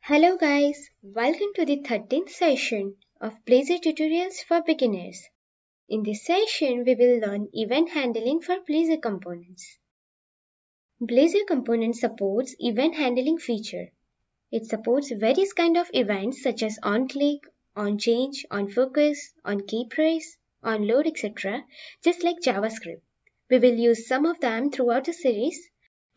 Hello guys, welcome to the 13th session of Blazor tutorials for beginners. In this session, we will learn event handling for Blazor components. Blazor component supports event handling feature. It supports various kind of events such as on-click, on-change, on-focus, on-key-press, on-load, etc. just like JavaScript. We will use some of them throughout the series.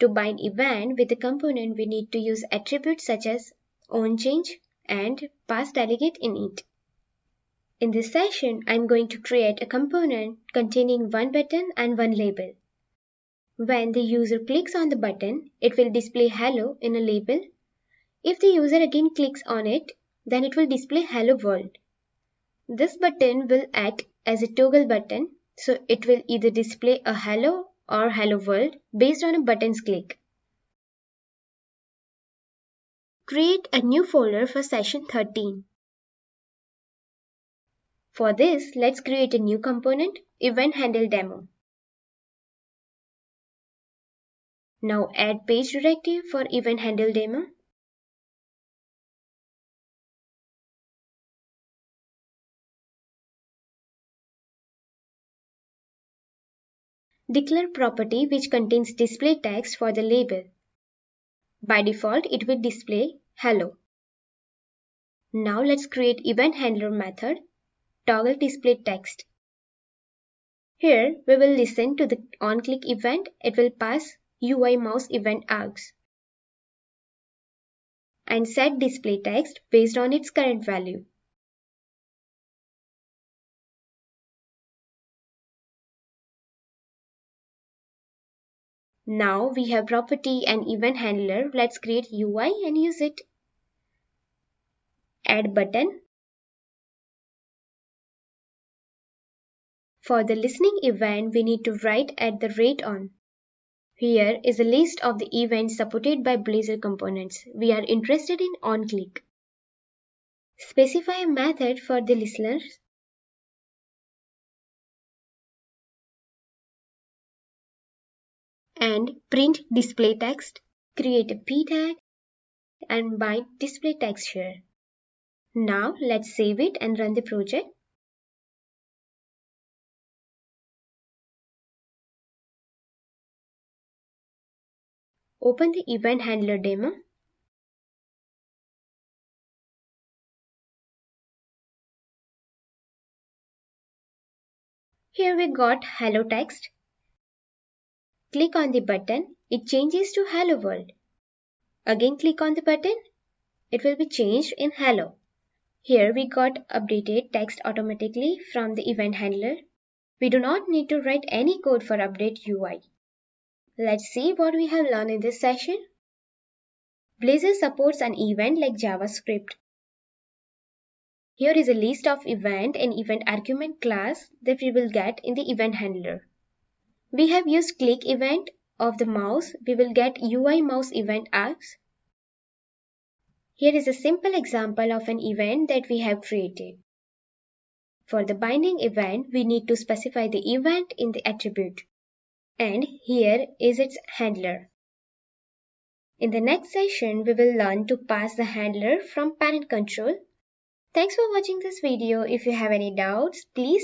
To bind event with the component, we need to use attributes such as onChange and pass delegate in it. In this session, I'm going to create a component containing one button and one label. When the user clicks on the button, it will display hello in a label. If the user again clicks on it, then it will display hello world. This button will act as a toggle button, so it will either display a hello or hello world based on a button's click. Create a new folder for session 13. For this, let's create a new component, Event Handle Demo. Now add page directive for Event Handle Demo. Declare property which contains display text for the label. By default, it will display hello. Now let's create Event Handler method, toggle display text. Here we will listen to the on-click event. It will pass UI mouse event args and set display text based on its current value. Now we have property and event handler. Let's create UI and use it. Add button. For the listening event, we need to write @on. Here is a list of the events supported by Blazor components. We are interested in on-click. Specify a method for the listeners. And print display text. Create a p tag and bind display text here. Now let's save it and run the project. Open the event handler demo. Here we got hello text. Click on the button, it changes to hello world. Again click on the button, it will be changed in hello. Here we got updated text automatically from the event handler. We do not need to write any code for update UI. Let's see what we have learned in this session. Blazor supports an event like JavaScript. Here is a list of event and event argument class that we will get in the event handler. We have used click event of the mouse. We will get UI mouse event args. Here is a simple example of an event that we have created. For the binding event, we need to specify the event in the attribute. And here is its handler. In the next session, we will learn to pass the handler from parent control. Thanks for watching this video. If you have any doubts, please